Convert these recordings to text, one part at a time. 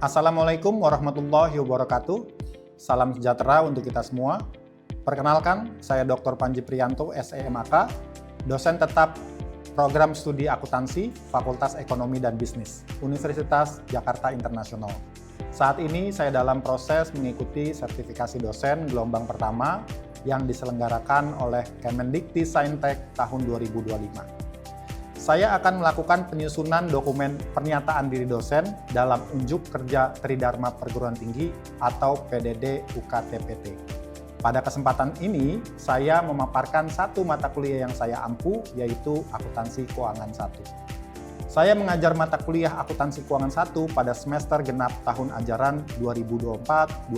Assalamualaikum warahmatullahi wabarakatuh. Salam sejahtera untuk kita semua. Perkenalkan, saya Dr. Panji Priyanto, SEMAK, dosen tetap Program Studi Akuntansi, Fakultas Ekonomi dan Bisnis, Universitas Jakarta Internasional. Saat ini saya dalam proses mengikuti sertifikasi dosen gelombang pertama yang diselenggarakan oleh Kemendikti-Saintek tahun 2025. Saya akan melakukan penyusunan dokumen pernyataan diri dosen dalam unjuk kerja Tridharma Perguruan Tinggi atau PDD UKT-PT. Pada kesempatan ini, saya memaparkan satu mata kuliah yang saya ampu, yaitu Akuntansi Keuangan 1. Saya mengajar mata kuliah Akuntansi Keuangan 1 pada semester genap tahun ajaran 2024-2025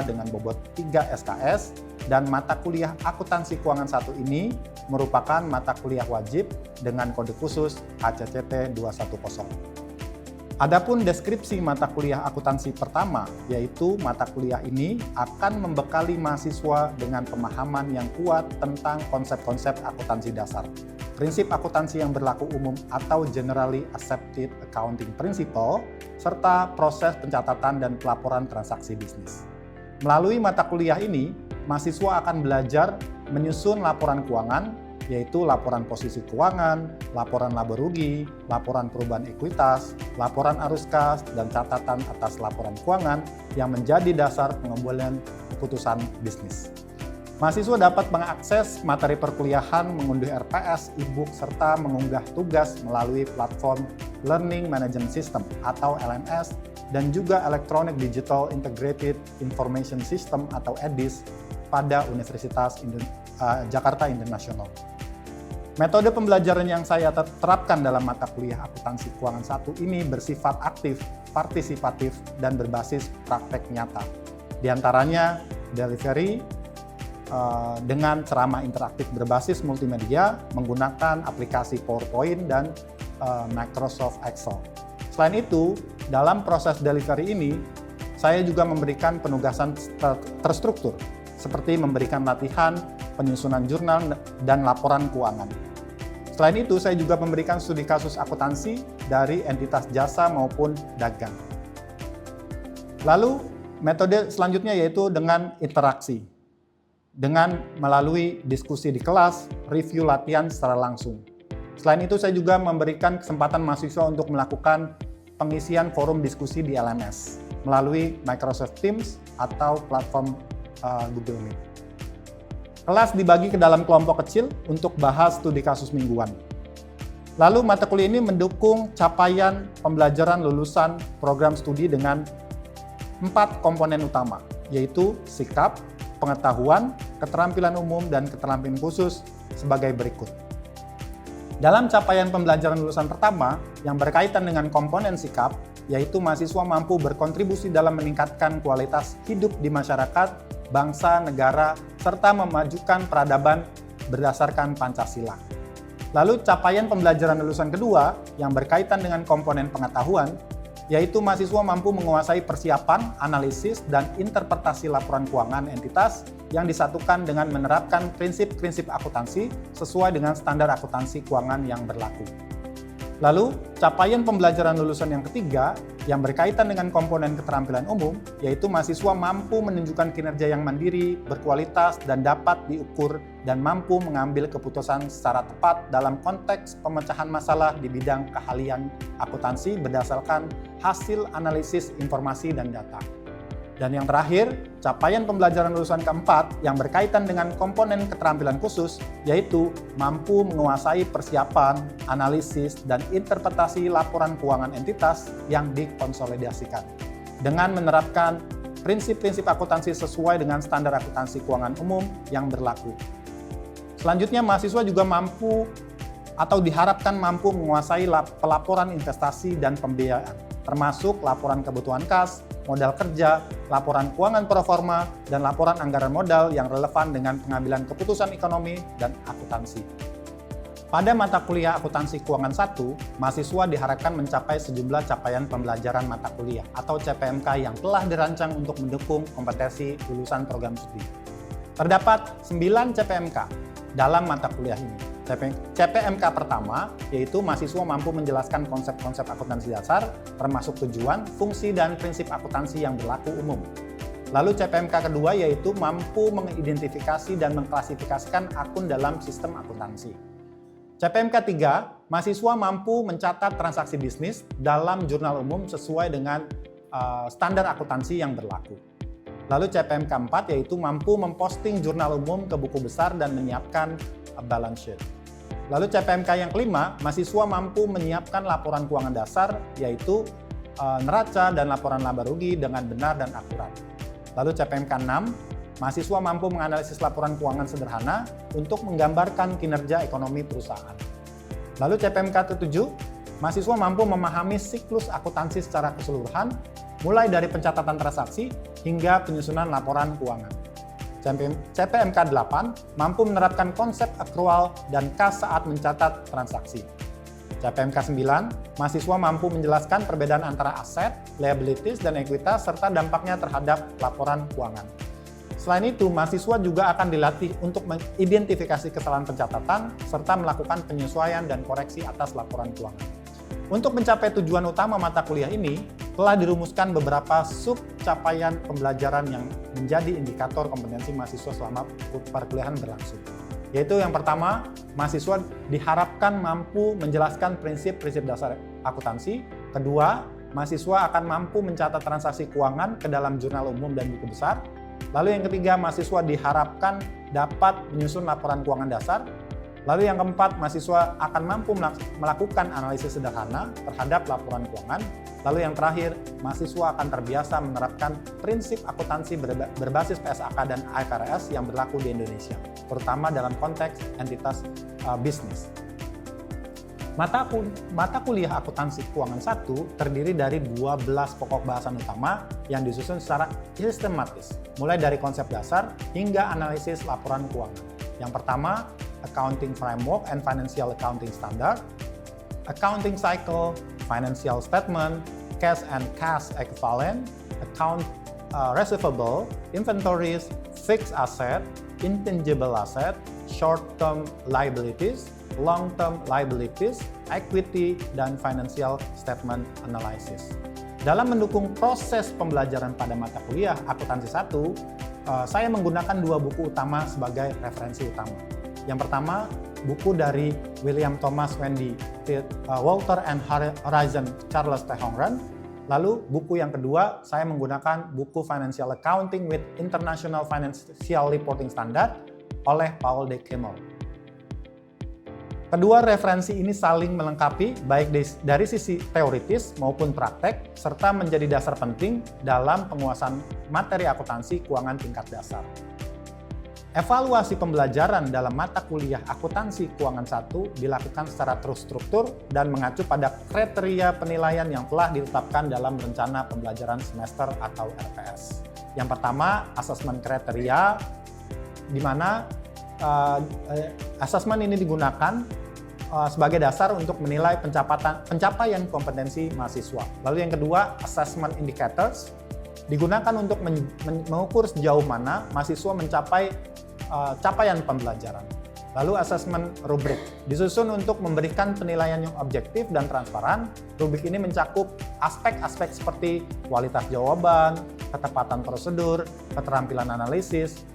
dengan bobot 3 SKS, dan mata kuliah Akuntansi Keuangan 1 ini merupakan mata kuliah wajib dengan kode khusus ACCT 210. Adapun deskripsi mata kuliah akuntansi pertama, yaitu mata kuliah ini akan membekali mahasiswa dengan pemahaman yang kuat tentang konsep-konsep akuntansi dasar, prinsip akuntansi yang berlaku umum atau Generally Accepted Accounting Principle, serta proses pencatatan dan pelaporan transaksi bisnis. Melalui mata kuliah ini, mahasiswa akan belajar menyusun laporan keuangan, yaitu laporan posisi keuangan, laporan laba rugi, laporan perubahan ekuitas, laporan arus kas, dan catatan atas laporan keuangan yang menjadi dasar pengambilan keputusan bisnis. Mahasiswa dapat mengakses materi perkuliahan, mengunduh RPS, e-book, serta mengunggah tugas melalui platform Learning Management System atau LMS, dan juga Electronic Digital Integrated Information System atau EDIS pada Universitas Jakarta Internasional. Metode pembelajaran yang saya terapkan dalam mata kuliah Akuntansi Keuangan 1 ini bersifat aktif, partisipatif, dan berbasis praktek nyata. Di antaranya delivery dengan ceramah interaktif berbasis multimedia menggunakan aplikasi PowerPoint dan Microsoft Excel. Selain itu, dalam proses delivery ini, saya juga memberikan penugasan terstruktur, seperti memberikan latihan, penyusunan jurnal, dan laporan keuangan. Selain itu, saya juga memberikan studi kasus akuntansi dari entitas jasa maupun dagang. Lalu, metode selanjutnya yaitu dengan interaksi, dengan melalui diskusi di kelas, review latihan secara langsung. Selain itu, saya juga memberikan kesempatan mahasiswa untuk melakukan pengisian forum diskusi di LMS melalui Microsoft Teams atau platform Google Meet. Kelas dibagi ke dalam kelompok kecil untuk bahas studi kasus mingguan. Lalu mata kuliah ini mendukung capaian pembelajaran lulusan program studi dengan 4 komponen utama, yaitu sikap, pengetahuan, keterampilan umum, dan keterampilan khusus sebagai berikut. Dalam capaian pembelajaran lulusan pertama yang berkaitan dengan komponen sikap, yaitu mahasiswa mampu berkontribusi dalam meningkatkan kualitas hidup di masyarakat, bangsa, negara, serta memajukan peradaban berdasarkan Pancasila. Lalu capaian pembelajaran lulusan kedua yang berkaitan dengan komponen pengetahuan, yaitu mahasiswa mampu menguasai persiapan, analisis, dan interpretasi laporan keuangan entitas yang disatukan dengan menerapkan prinsip-prinsip akuntansi sesuai dengan standar akuntansi keuangan yang berlaku. Lalu, capaian pembelajaran lulusan yang ketiga yang berkaitan dengan komponen keterampilan umum, yaitu mahasiswa mampu menunjukkan kinerja yang mandiri, berkualitas, dan dapat diukur dan mampu mengambil keputusan secara tepat dalam konteks pemecahan masalah di bidang keahlian akuntansi berdasarkan hasil analisis informasi dan data. Dan yang terakhir, capaian pembelajaran lulusan keempat yang berkaitan dengan komponen keterampilan khusus, yaitu mampu menguasai persiapan, analisis, dan interpretasi laporan keuangan entitas yang dikonsolidasikan dengan menerapkan prinsip-prinsip akuntansi sesuai dengan standar akuntansi keuangan umum yang berlaku. Selanjutnya, mahasiswa juga mampu atau diharapkan mampu menguasai pelaporan investasi dan pembiayaan, termasuk laporan kebutuhan kas, modal kerja, laporan keuangan proforma, dan laporan anggaran modal yang relevan dengan pengambilan keputusan ekonomi dan akuntansi. Pada mata kuliah Akuntansi Keuangan 1, mahasiswa diharapkan mencapai sejumlah capaian pembelajaran mata kuliah atau CPMK yang telah dirancang untuk mendukung kompetensi lulusan program studi. Terdapat 9 CPMK dalam mata kuliah ini. CPMK pertama, yaitu mahasiswa mampu menjelaskan konsep-konsep akuntansi dasar, termasuk tujuan, fungsi, dan prinsip akuntansi yang berlaku umum. Lalu CPMK kedua, yaitu mampu mengidentifikasi dan mengklasifikasikan akun dalam sistem akuntansi. CPMK 3, mahasiswa mampu mencatat transaksi bisnis dalam jurnal umum sesuai dengan standar akuntansi yang berlaku. Lalu CPMK 4, yaitu mampu memposting jurnal umum ke buku besar dan menyiapkan balance sheet. Lalu CPMK yang kelima, mahasiswa mampu menyiapkan laporan keuangan dasar, yaitu neraca dan laporan laba rugi dengan benar dan akurat. Lalu CPMK 6, mahasiswa mampu menganalisis laporan keuangan sederhana untuk menggambarkan kinerja ekonomi perusahaan. Lalu CPMK 7, mahasiswa mampu memahami siklus akuntansi secara keseluruhan, mulai dari pencatatan transaksi hingga penyusunan laporan keuangan. CPMK 8, mampu menerapkan konsep accrual dan kas saat mencatat transaksi. CPMK 9, mahasiswa mampu menjelaskan perbedaan antara aset, liabilities, dan ekuitas serta dampaknya terhadap laporan keuangan. Selain itu, mahasiswa juga akan dilatih untuk mengidentifikasi kesalahan pencatatan serta melakukan penyesuaian dan koreksi atas laporan keuangan. Untuk mencapai tujuan utama mata kuliah ini, telah dirumuskan beberapa sub-capaian pembelajaran yang menjadi indikator kompetensi mahasiswa selama perkuliahan berlangsung. Yaitu yang pertama, mahasiswa diharapkan mampu menjelaskan prinsip-prinsip dasar akuntansi. Kedua, mahasiswa akan mampu mencatat transaksi keuangan ke dalam jurnal umum dan buku besar. Lalu yang ketiga, mahasiswa diharapkan dapat menyusun laporan keuangan dasar. Lalu yang keempat, mahasiswa akan mampu melakukan analisis sederhana terhadap laporan keuangan. Lalu yang terakhir, mahasiswa akan terbiasa menerapkan prinsip akuntansi berbasis PSAK dan IFRS yang berlaku di Indonesia, terutama dalam konteks entitas bisnis. Mata kuliah akuntansi keuangan 1 terdiri dari 12 pokok bahasan utama yang disusun secara sistematis, mulai dari konsep dasar hingga analisis laporan keuangan. Yang pertama, Accounting Framework and Financial Accounting Standard, Accounting Cycle, Financial Statement, Cash and Cash Equivalent, Account Receivable, Inventories, Fixed Asset, Intangible Asset, Short-Term Liabilities, Long-Term Liabilities, Equity, dan Financial Statement Analysis. Dalam mendukung proses pembelajaran pada mata kuliah Akuntansi 1, saya menggunakan dua buku utama sebagai referensi utama. Yang pertama, buku dari William Thomas Wendy, Walter and Horizon Charles T. Hongren. Lalu buku yang kedua, saya menggunakan buku Financial Accounting with International Financial Reporting Standard oleh Paul D. Kimmel. Kedua referensi ini saling melengkapi baik dari sisi teoritis maupun praktek, serta menjadi dasar penting dalam penguasaan materi akuntansi keuangan tingkat dasar. Evaluasi pembelajaran dalam mata kuliah Akuntansi Keuangan 1 dilakukan secara terstruktur dan mengacu pada kriteria penilaian yang telah ditetapkan dalam rencana pembelajaran semester atau RPS. Yang pertama, asesmen kriteria, di mana asesmen ini digunakan sebagai dasar untuk menilai pencapaian kompetensi mahasiswa. Lalu yang kedua, assessment indicators, digunakan untuk mengukur sejauh mana mahasiswa mencapai capaian pembelajaran. Lalu asesmen rubrik, disusun untuk memberikan penilaian yang objektif dan transparan. Rubrik ini mencakup aspek-aspek seperti kualitas jawaban, ketepatan prosedur, keterampilan analisis,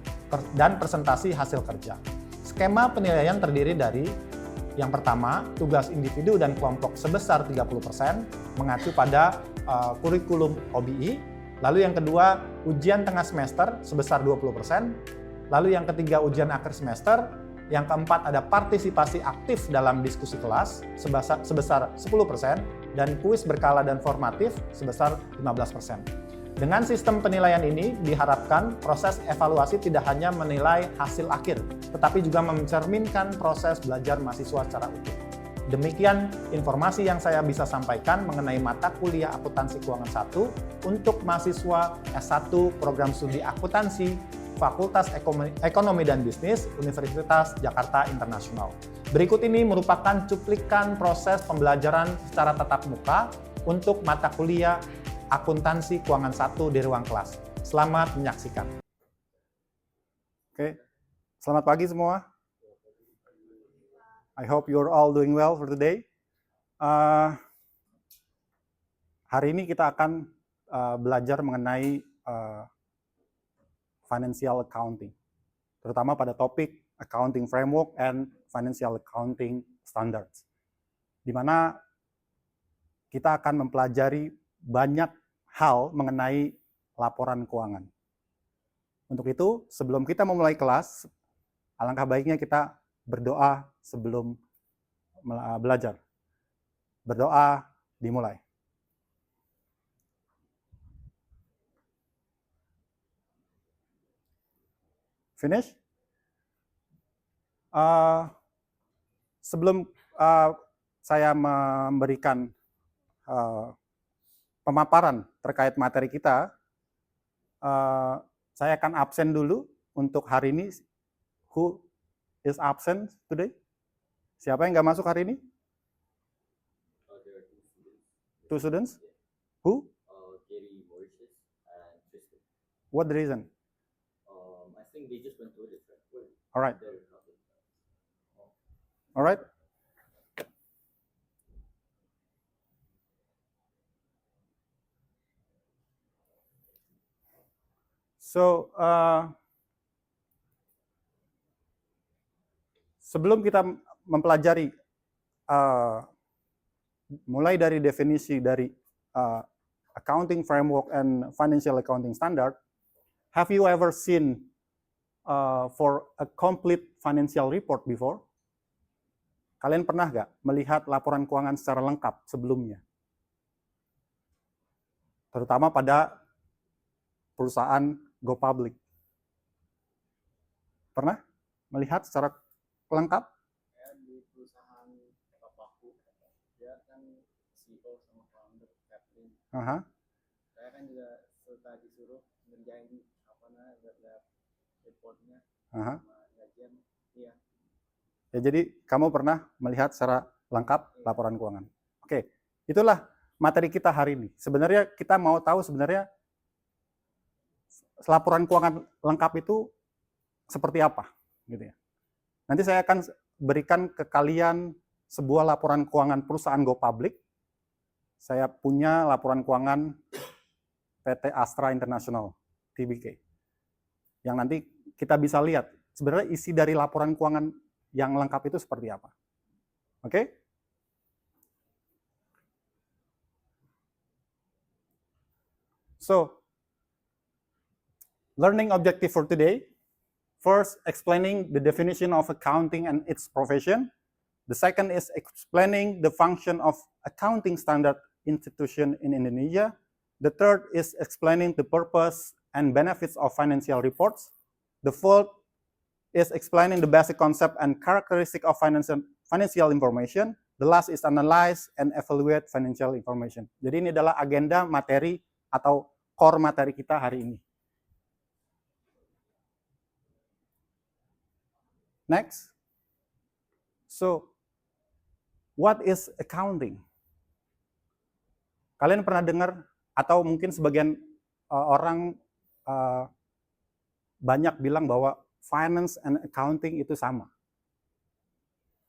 dan presentasi hasil kerja. Skema penilaian terdiri dari yang pertama, tugas individu dan kelompok sebesar 30%, mengacu pada kurikulum OBI. Lalu yang kedua, ujian tengah semester sebesar 20%. Lalu yang ketiga, ujian akhir semester. Yang keempat, ada partisipasi aktif dalam diskusi kelas sebesar 10%, dan kuis berkala dan formatif sebesar 15%. Dengan sistem penilaian ini, diharapkan proses evaluasi tidak hanya menilai hasil akhir, tetapi juga mencerminkan proses belajar mahasiswa secara utuh. Demikian informasi yang saya bisa sampaikan mengenai mata kuliah Akuntansi Keuangan 1 untuk mahasiswa S1 Program Studi Akuntansi Fakultas Ekonomi dan Bisnis Universitas Jakarta Internasional. Berikut ini merupakan cuplikan proses pembelajaran secara tatap muka untuk mata kuliah Akuntansi Keuangan 1 di ruang kelas. Selamat menyaksikan. Oke, selamat pagi semua. I hope you're all doing well for today. Hari ini kita akan belajar mengenai financial accounting, terutama pada topik accounting framework and financial accounting standards, di mana kita akan mempelajari banyak hal mengenai laporan keuangan. Untuk itu, sebelum kita memulai kelas, alangkah baiknya kita berdoa sebelum belajar. Berdoa dimulai. Finish? Sebelum saya memberikan pemaparan terkait materi kita, saya akan absen dulu untuk hari ini. Who is absent today? Siapa yang nggak masuk hari ini? Two students? Who? Gary, Mauritius, and Tristan. What the reason? I think they just went to a different way. All right. They're not in All right. So, sebelum kita mempelajari mulai dari definisi dari accounting framework and financial accounting standard, have you ever seen for a complete financial report before? Kalian pernah nggak melihat laporan keuangan secara lengkap sebelumnya? Terutama pada perusahaan go public. Pernah melihat secara lengkap? di perusahaan papaku, dia kan CEO sama founder Kathleen. Saya kan juga suka disuruh ngerjain lihat reportnya sama gajian. Iya. Ya, jadi kamu pernah melihat secara lengkap laporan keuangan. Oke, itulah materi kita hari ini. Sebenarnya kita mau tahu sebenarnya laporan keuangan lengkap itu seperti apa, gitu ya. Nanti saya akan berikan ke kalian sebuah laporan keuangan perusahaan go public. Saya punya laporan keuangan PT Astra International, TBK. Yang nanti kita bisa lihat sebenarnya isi dari laporan keuangan yang lengkap itu seperti apa. Oke? So, learning objective for today. First, explaining the definition of accounting and its profession. The second is explaining the function of accounting standard institution in Indonesia. The third is explaining the purpose and benefits of financial reports. The fourth is explaining the basic concept and characteristic of financial information. The last is analyze and evaluate financial information. Jadi ini adalah agenda materi atau core materi kita hari ini. Next. So, what is accounting? Kalian pernah dengar atau mungkin sebagian orang banyak bilang bahwa finance and accounting itu sama.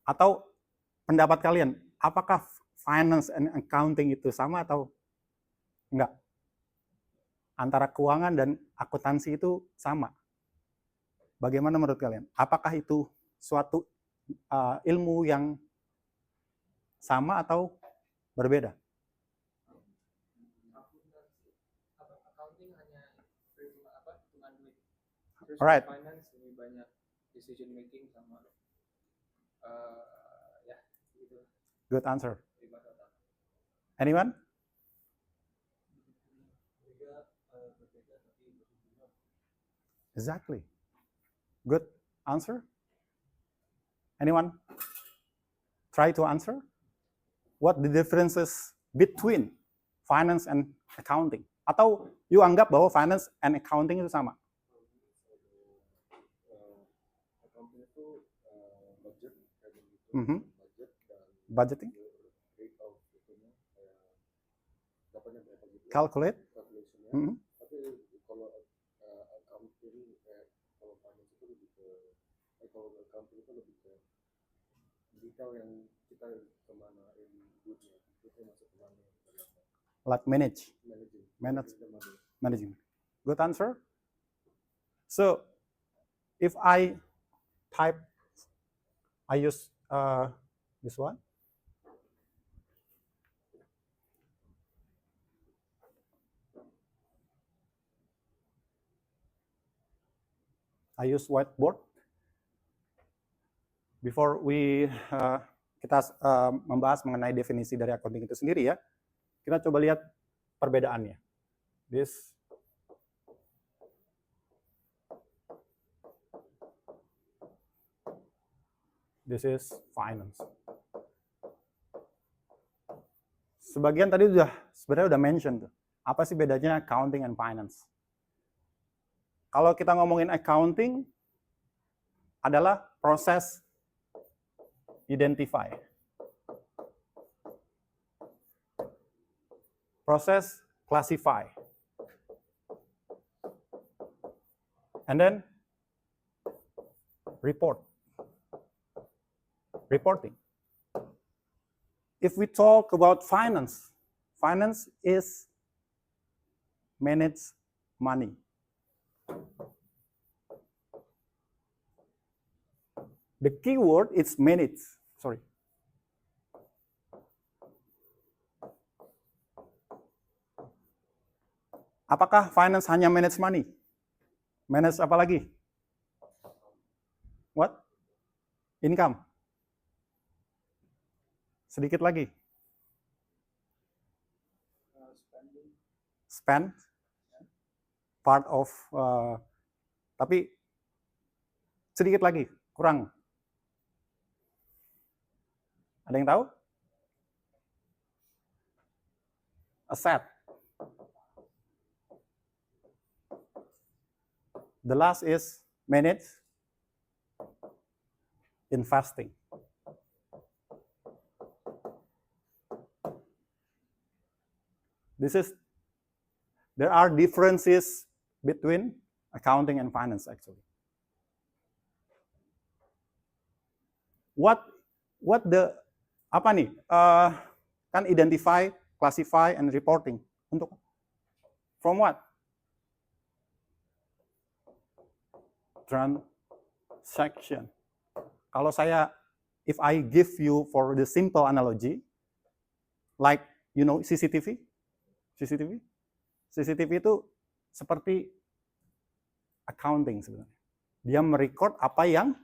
Atau pendapat kalian, apakah finance and accounting itu sama atau enggak? Antara keuangan dan akuntansi itu sama. Bagaimana menurut kalian? Apakah itu suatu ilmu yang sama atau berbeda? Accounting hanya hitungan duit. Terus Alright. finance lebih banyak decision making sama ya gitu. Good answer. Anyone? Exactly. Good answer. Anyone? Try to answer. What the differences between finance and accounting? Atau you anggap bahwa finance and accounting itu sama? Accounting itu budget, budget dan budgeting, rate of itunya dapatnya berapa gitu. Calculate. Tapi kalau accounting kalau finance itu lebih ke kalau accounting itu lebih ke vertikal yang kita kemana inputnya masuk kemana? Like manage. Managing. Good answer. So if I use this one. I use whiteboard. Before kita membahas mengenai definisi dari accounting itu sendiri ya, kita coba lihat perbedaannya. This is finance. Sebagian tadi sebenarnya udah mention tuh. Apa sih bedanya accounting and finance? Kalau kita ngomongin accounting adalah proses identify. Proses classify. And then reporting. If we talk about finance is manage money. The key word is manage. Sorry. Apakah finance hanya manage money? Manage apa lagi? What? Income. Sedikit lagi. Spend. Part of, tapi sedikit lagi, kurang. Ada yang tahu? Asset. The last is manage. Investing. There are differences between accounting and finance actually. Kan identify, classify, and reporting. From what? Transaction. Kalau if I give you for the simple analogy, like, CCTV? CCTV itu seperti accounting sebenarnya. Dia merecord apa yang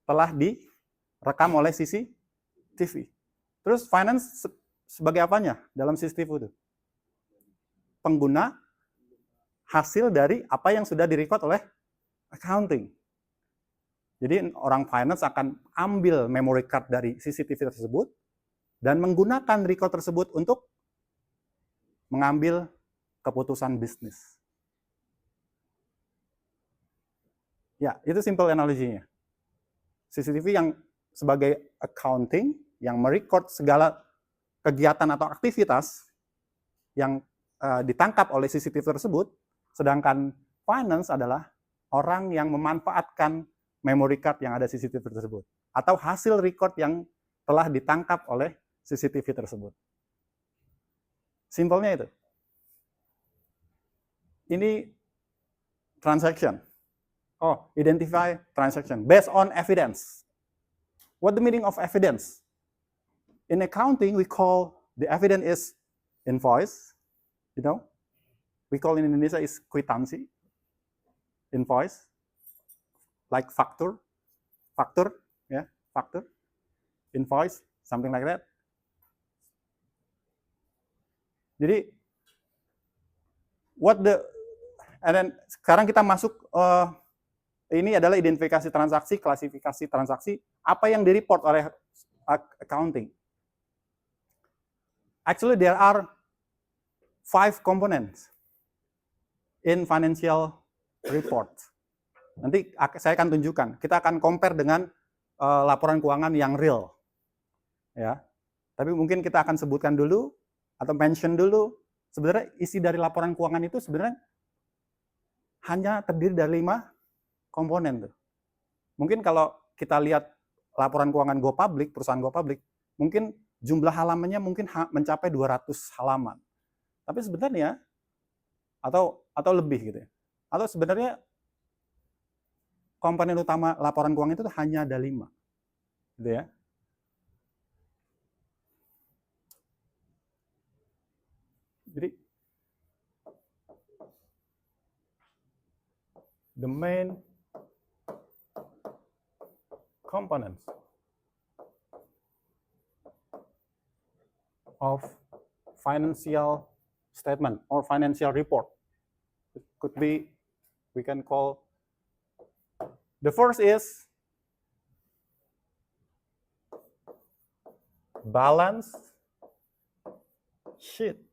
telah direkam oleh CCTV. Terus finance sebagai apanya dalam CCTV itu? Pengguna hasil dari apa yang sudah direkod oleh accounting. Jadi orang finance akan ambil memory card dari CCTV tersebut dan menggunakan record tersebut untuk mengambil keputusan bisnis. Ya, itu simple analoginya. CCTV yang sebagai accounting, yang merecord segala kegiatan atau aktivitas yang ditangkap oleh CCTV tersebut, sedangkan finance adalah orang yang memanfaatkan memory card yang ada CCTV tersebut, atau hasil record yang telah ditangkap oleh CCTV tersebut. Simpelnya itu. Ini transaction. Identify transaction based on evidence. What the meaning of evidence? In accounting, we call the evidence is invoice. We call in Indonesia is kwitansi. Invoice, like factor, invoice, something like that. Jadi, sekarang kita masuk, ini adalah identifikasi transaksi, klasifikasi transaksi, apa yang direport oleh accounting. Actually, there are 5 components in financial report. Nanti saya akan tunjukkan. Kita akan compare dengan laporan keuangan yang real. Ya. Tapi mungkin kita akan sebutkan dulu atau mention dulu. Sebenarnya isi dari laporan keuangan itu sebenarnya hanya terdiri dari 5 komponen tuh. Mungkin kalau kita lihat laporan keuangan Go Public, perusahaan Go Public, mungkin jumlah halamannya mungkin mencapai 200 halaman. Tapi sebenarnya atau lebih gitu ya. Atau sebenarnya komponen utama laporan keuangan itu hanya ada 5. Gitu ya. Jadi the main components of financial statement or financial report. It could be, we can call, the first is balance sheet.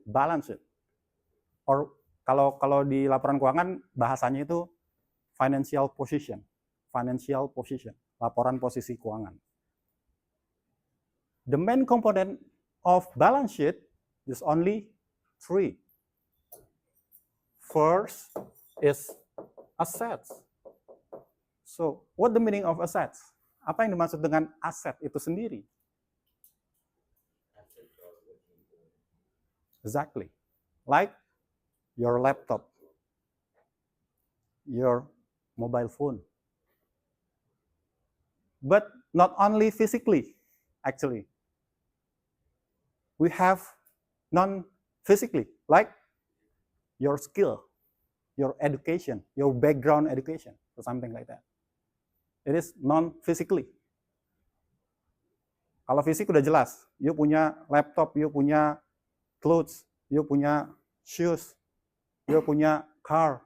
Balance sheet. Or kalau di laporan keuangan bahasanya itu financial position. Financial position, laporan posisi keuangan. The main component of balance sheet is only 3. First is assets. So, what the meaning of assets? Apa yang dimaksud dengan aset itu sendiri? Exactly. Like your laptop, your mobile phone. But not only physically, actually. We have non-physically, like your skill, your education, your background education, or something like that. It is non-physically. Kalau fisik udah jelas, you punya laptop, you punya clothes, you punya shoes, you punya car,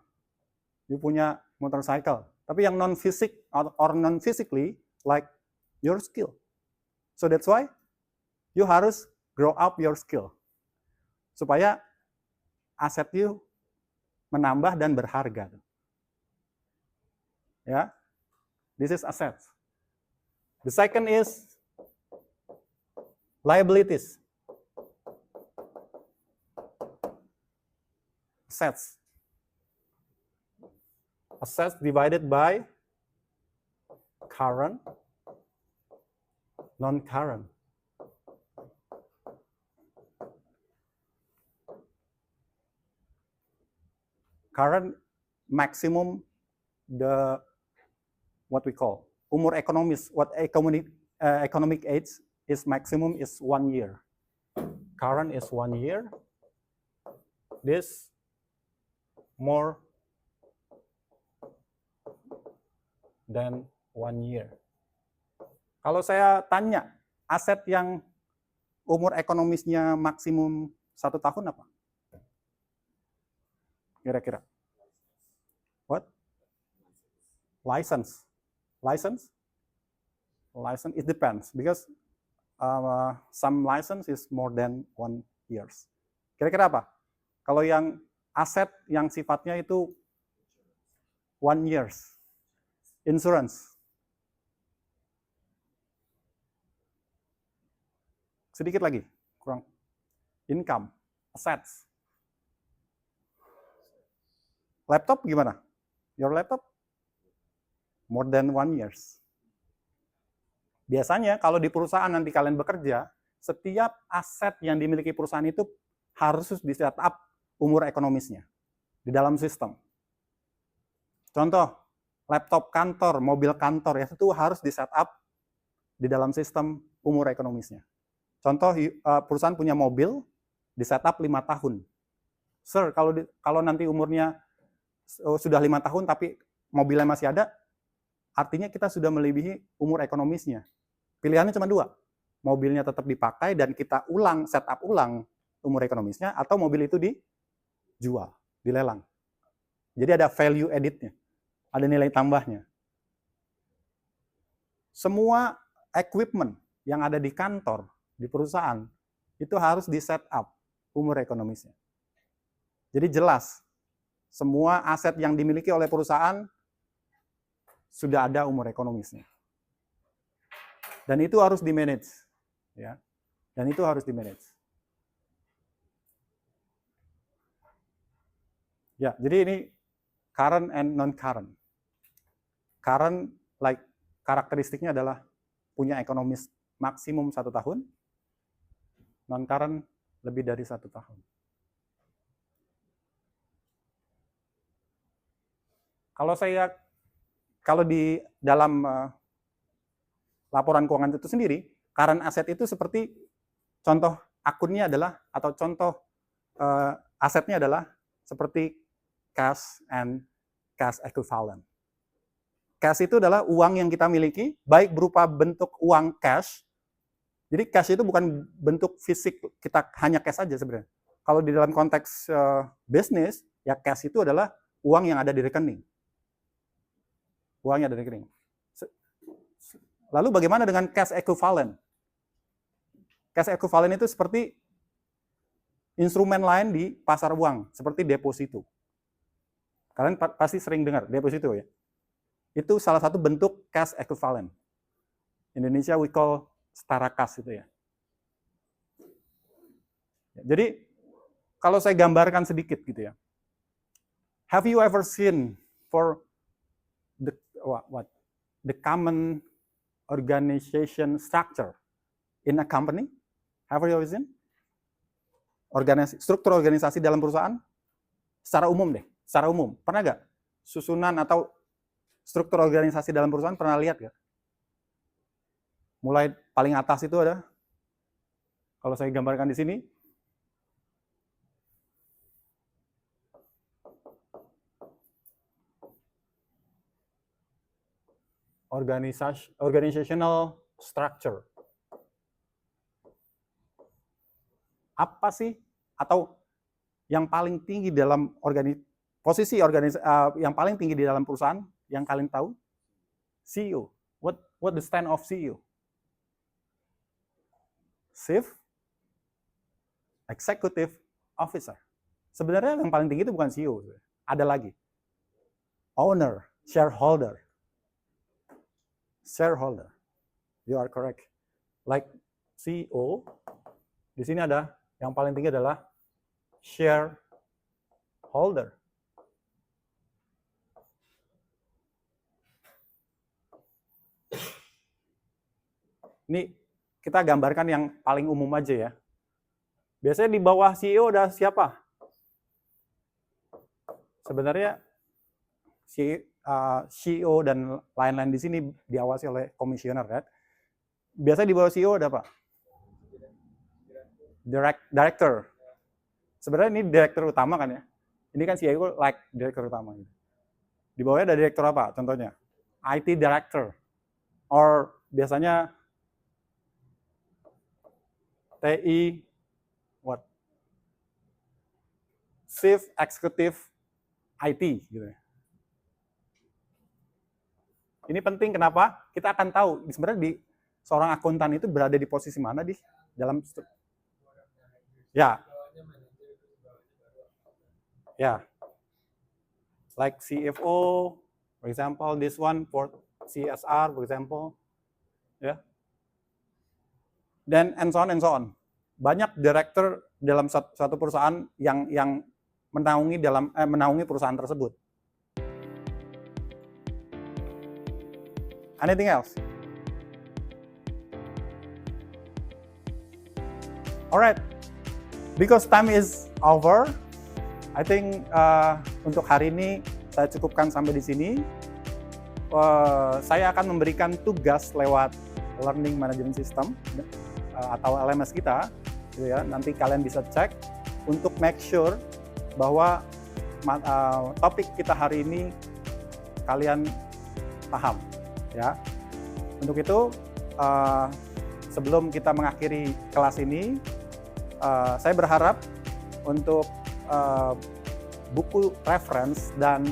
you punya motorcycle. Tapi yang non-fisik or non-physically, like your skill. So that's why you harus grow up your skill. Supaya aset you menambah dan berharga. Ya, this is assets. The second is liabilities. Assets. Assets divided by current, non-current. Current maximum, the what we call umur ekonomis, what economic age is maximum is 1 year. Current is 1 year. This more than 1 year. Kalau saya tanya aset yang umur ekonomisnya maksimum 1 tahun apa? Kira-kira. What? License. License? License, it depends. Because some license is more than 1 years. Kira-kira apa? Kalau yang aset yang sifatnya itu 1 years. Insurance. Sedikit lagi, kurang. Income, assets. Laptop gimana? Your laptop? More than 1 years. Biasanya kalau di perusahaan nanti kalian bekerja, setiap aset yang dimiliki perusahaan itu harus di-set up umur ekonomisnya di dalam sistem. Contoh, laptop kantor, mobil kantor, ya itu harus di-set up di dalam sistem umur ekonomisnya. Contoh, perusahaan punya mobil, di-set up 5 tahun. Sir, kalau nanti umurnya sudah 5 tahun tapi mobilnya masih ada, artinya kita sudah melebihi umur ekonomisnya. Pilihannya cuma 2. Mobilnya tetap dipakai dan kita setup ulang umur ekonomisnya, atau mobil itu dijual, dilelang. Jadi ada value added-nya, ada nilai tambahnya. Semua equipment yang ada di kantor, di perusahaan, itu harus di-set up umur ekonomisnya. Jadi jelas, semua aset yang dimiliki oleh perusahaan sudah ada umur ekonomisnya. Dan itu harus di-manage. Ya. Dan itu harus di-manage. Ya, jadi ini current and non-current. current karakteristiknya adalah punya ekonomis maksimum 1 tahun, non-current lebih dari 1 tahun. Kalau di dalam laporan keuangan itu sendiri, current asset itu seperti contoh akunnya adalah, atau contoh asetnya adalah seperti cash and cash equivalent. Cash itu adalah uang yang kita miliki, baik berupa bentuk uang cash. Jadi cash itu bukan bentuk fisik, kita hanya cash saja sebenarnya. Kalau di dalam konteks bisnis, ya cash itu adalah uang yang ada di rekening. Uangnya ada di rekening. Lalu bagaimana dengan cash equivalent? Cash equivalent itu seperti instrumen lain di pasar uang, seperti deposito. Kalian pasti sering dengar deposito ya. Itu salah satu bentuk cash equivalent. Indonesia we call setara kas itu ya. Jadi kalau saya gambarkan sedikit gitu ya. Have you ever seen for the common organization structure in a company? Have you ever seen? Struktur organisasi dalam perusahaan? Secara umum deh, secara umum. Pernah nggak susunan atau struktur organisasi dalam perusahaan pernah lihat nggak? Mulai paling atas itu ada, kalau saya gambarkan di sini, organizational structure. Apa sih, atau yang paling tinggi dalam posisi yang paling tinggi di dalam perusahaan yang kalian tahu? CEO. What the stand of CEO? Chief Executive Officer. Sebenarnya yang paling tinggi itu bukan CEO, ada lagi. Owner, shareholder. Shareholder. You are correct. Like CEO, di sini ada yang paling tinggi adalah shareholder. Ini kita gambarkan yang paling umum aja ya. Biasanya di bawah CEO ada siapa? Sebenarnya CEO dan lain-lain di sini diawasi oleh komisioner kan. Biasanya di bawah CEO ada apa? Director. Sebenarnya ini direktur utama kan ya. Ini kan CEO like direktur utama. Di bawahnya ada direktur apa? Contohnya IT director. Or biasanya TI what? Chief Executive IT gitu ya. Ini penting kenapa? Kita akan tahu sebenarnya di seorang akuntan itu berada di posisi mana di dalam ya. Ya. Like CFO, for example, this one for CSR, for example. Ya. Dan and so on. Banyak direktur dalam suatu perusahaan yang menaungi perusahaan tersebut. Anything else? Alright, because time is over, I think untuk hari ini saya cukupkan sampai di sini. Saya akan memberikan tugas lewat Learning Management System atau LMS kita, gitu ya. Nanti kalian bisa cek untuk make sure bahwa topik kita hari ini kalian paham, ya. Untuk itu, sebelum kita mengakhiri kelas ini, saya berharap untuk buku reference dan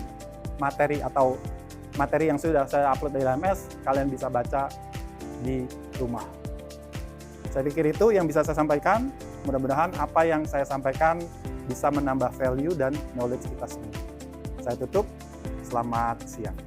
materi yang sudah saya upload di LMS, kalian bisa baca di rumah. Saya pikir itu yang bisa saya sampaikan. Mudah-mudahan apa yang saya sampaikan bisa menambah value dan knowledge kita semua. Saya tutup. Selamat siang.